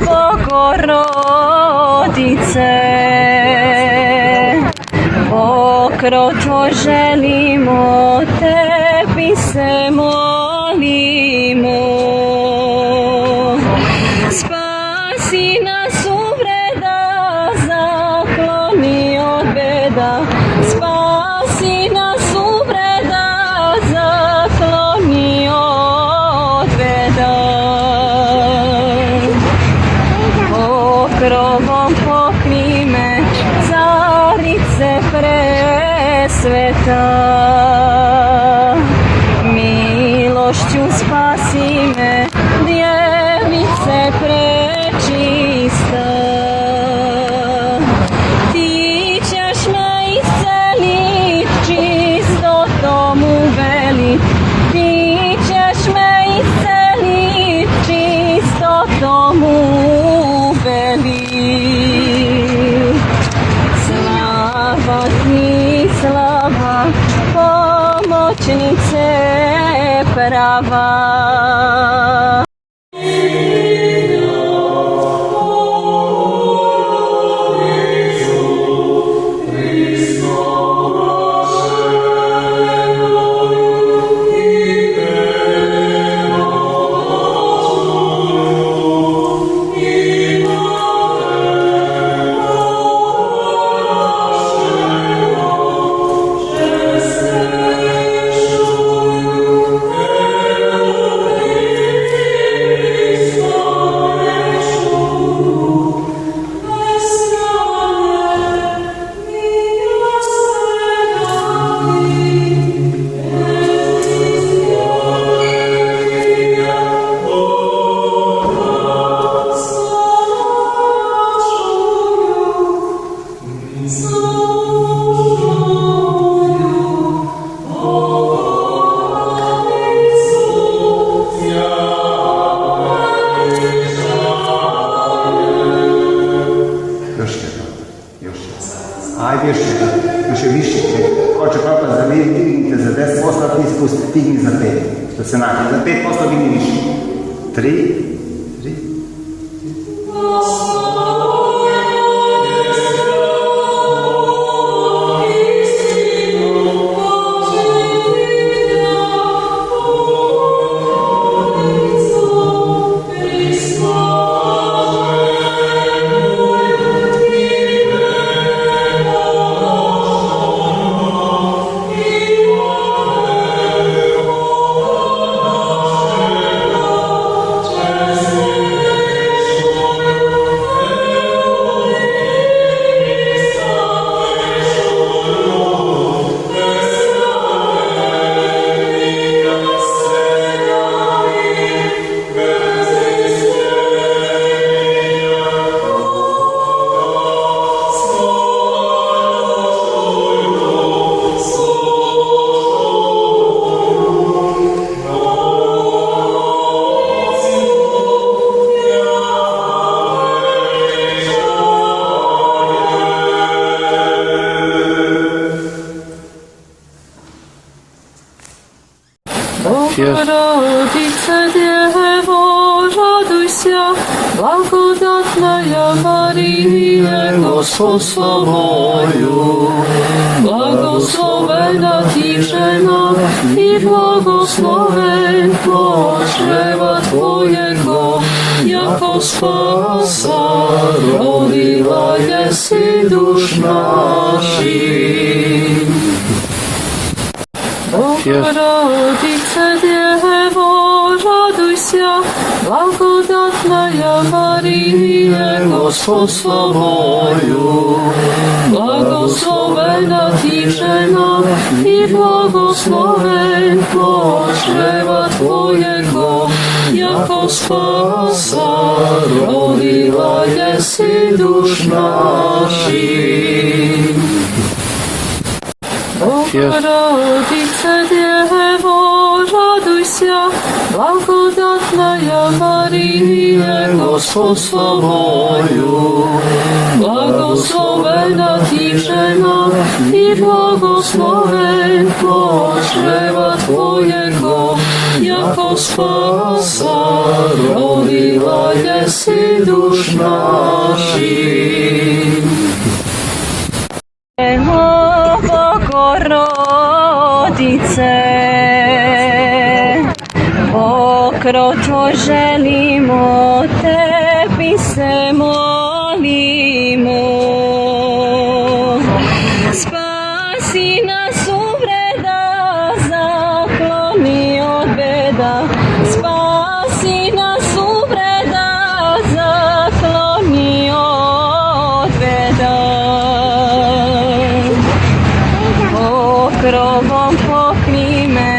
Bogorodice, pokroto želimo, tebi se molimo. Spasi nas uvreda, zakloni od beda. Spasi nas uvreda, zakloni od beda. Pokrovom pokri me, carice presveta. Milošću spasi me, djevice prečista. Ti ćeš me iscelit, čistotom uvelit. Ti ćeš me iscelit, čistotom uvelit. Slava ti, slava, pomoćnice prava. Ajde još više. Hoće papa za vi dignite za 10%, a ti spusti, digni za 5%. Da se nađe, za 5% digni više. 3. Bogorodice, Djevo, raduj se, blagodatna Marije, Gospod s tobою. Blagoslovena ti žena i blagosloven plod čreva tvojego, jako spasa rodila jesi duš naših. Bogorodice, Djevo, raduj se, blagodatna Marije, Gospod s tobою. Blagoslovena ti žena i blagosloven plod čreva tvojego, jako spasa rodila jesi duš naših. Bogorodice, Djevo, raduj se, blagodatna Marije, Gospod s tobою. Blagoslovena ti žena i blagosloven plod čreva tvojego, jako spasa rodila je spasi duš naših. Bogorodice, pokrotvo želimo, tebi se molimo. Spasi nas uvreda, zakloni od beda. Spasi nas uvreda, zakloni od beda. Pokrovom pokri me,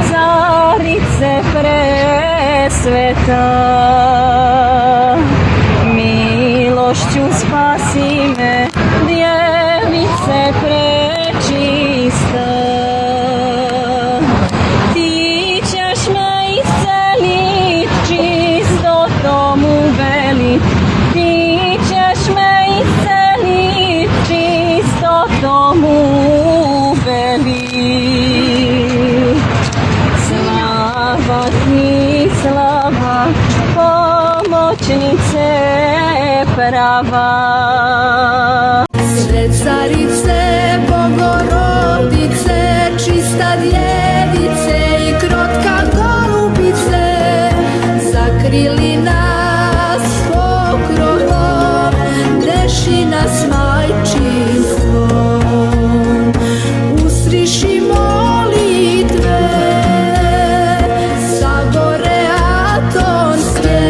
carice presveta. Milošću spasi me, djevice prečista. Ti ćeš me iscelit, čistotom uvelit. Ti ćeš me iscelit, čistotom uvelit. Slava ti, slava, pomoćnice prava. Sve carice, Bogorodice, čista djevice i krotka golubice, zakrili nas pokrovom, deši nas majčinstvom. Usriši molitve, sabore atonske,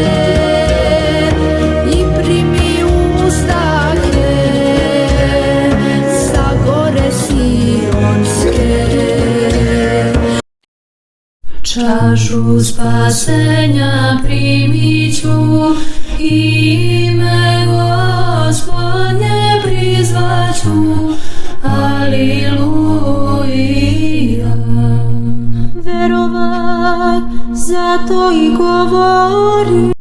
i primi uzdahe sa gore sionske. Čašu spasenja primit ću, ime Gospodnje prizvaću. Aleluja. Verovat, zato i govori.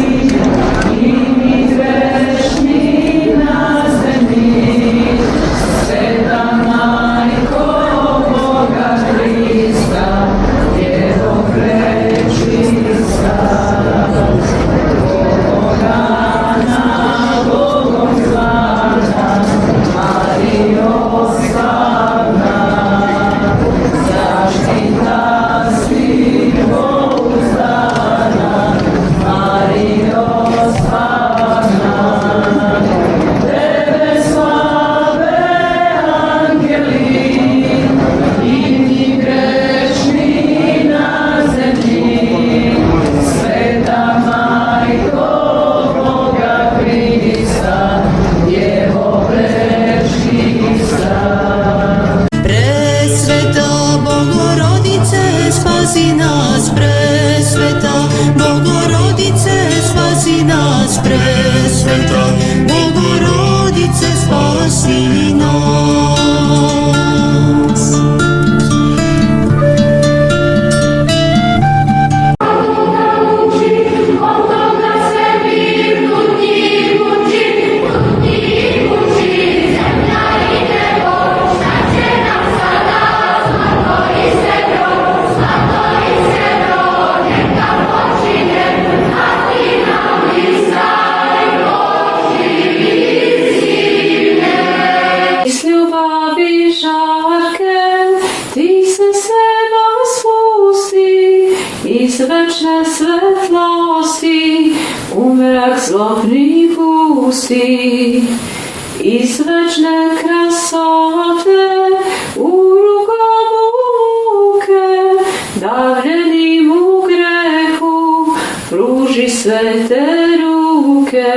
Spasi nas, presveta Bogorodice, spasi nas, presveta Bogorodice, spasi nas. Iz večne svetlosti u mrak zlobni pusti, iz večne krasote u rukovu muke, davljenim u grehu pruži svete ruke.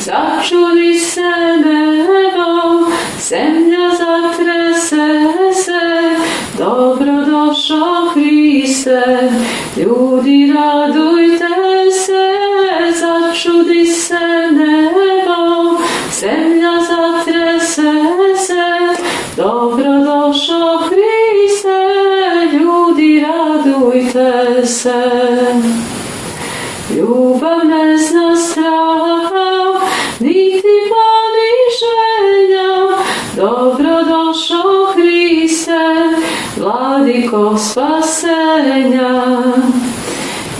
Začudi se nebo, zemlja zatrese se, dobrodošao Hriste, ljudi radujte se. Začudi se nebo, zemlja zatrese se, dobrodošao Hriste, ljudi radujte se. Ljubav ne zna straha, niti poniženja, dobrodošao Hriste, vladiko spasenja.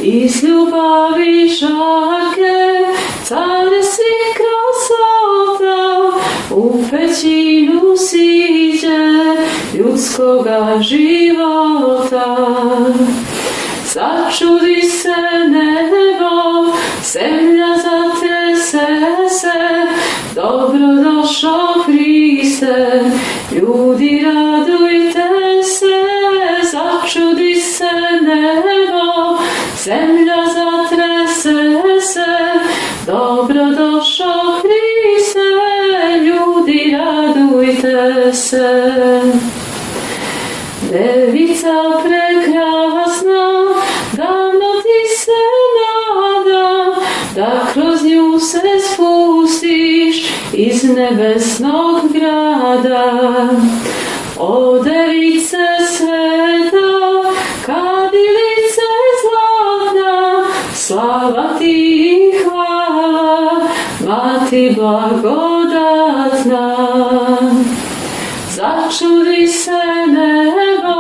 Iz ljubavi žarke Carskih krasota, u pećinu siđe ljudskoga života. Začudi se nebo, zemlja zatrese se, dobrodošao Hriste, ljudi radujte se. Začudi se nebo, zemlja zatrese se, dobrodošao Hriste, ljudi radujte se. Devica prekrasna, davno ti se nadam, da kroz nju se spustiš iz nebesnog grada. O device sveta, kadilice zlatna, slava ti i hvala, Mati blagodatna. Začudi se nebo,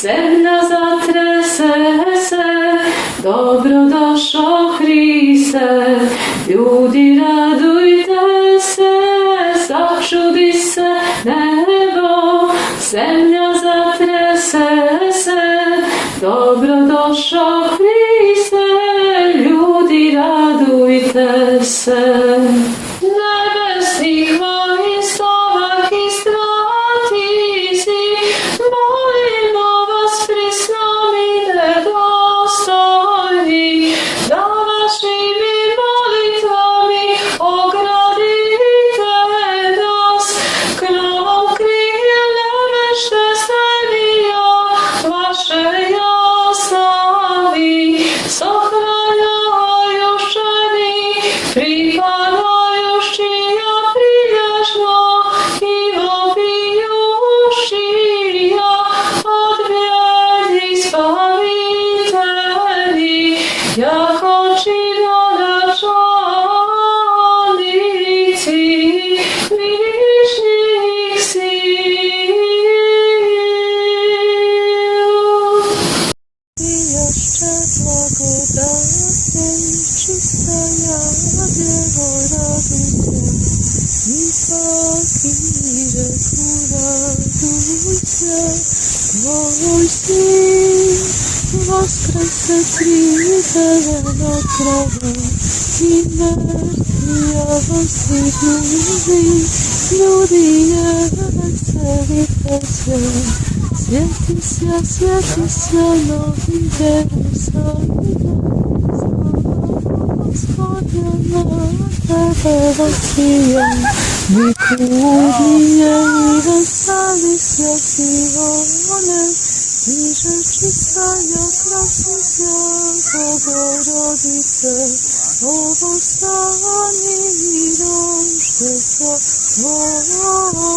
zemlja zatrese se, dobrodošao Hriste, ljudi radujte se. Začudi se nebo, zemlja zatrese se, dobrodošao Hriste, ljudi radujte se. Nebesnih vojskovak istrati si, molimo vas prisnom i nedostojni, da vašim molitvami ogradite nas, krovom krije nevešte stenija vaše jasnavi, sohranjajušeni, pripadajuščija prilježno i vopijuščija od bijedi spavitelji, jako činoračanici višnjih sil. I jeszcze blagodatnej, czystaja Dziewo, radujcie, i taki rzeku radujcie, Twój Syn woskresce tridelokrotnie, i mętwi ljudi weseli Cię. Святи ся, новый Иерусалим, Господня на Тебе воссия, векудния и веселися Сионе, и же чистая красися Богородице, о восстани и рождество Твое.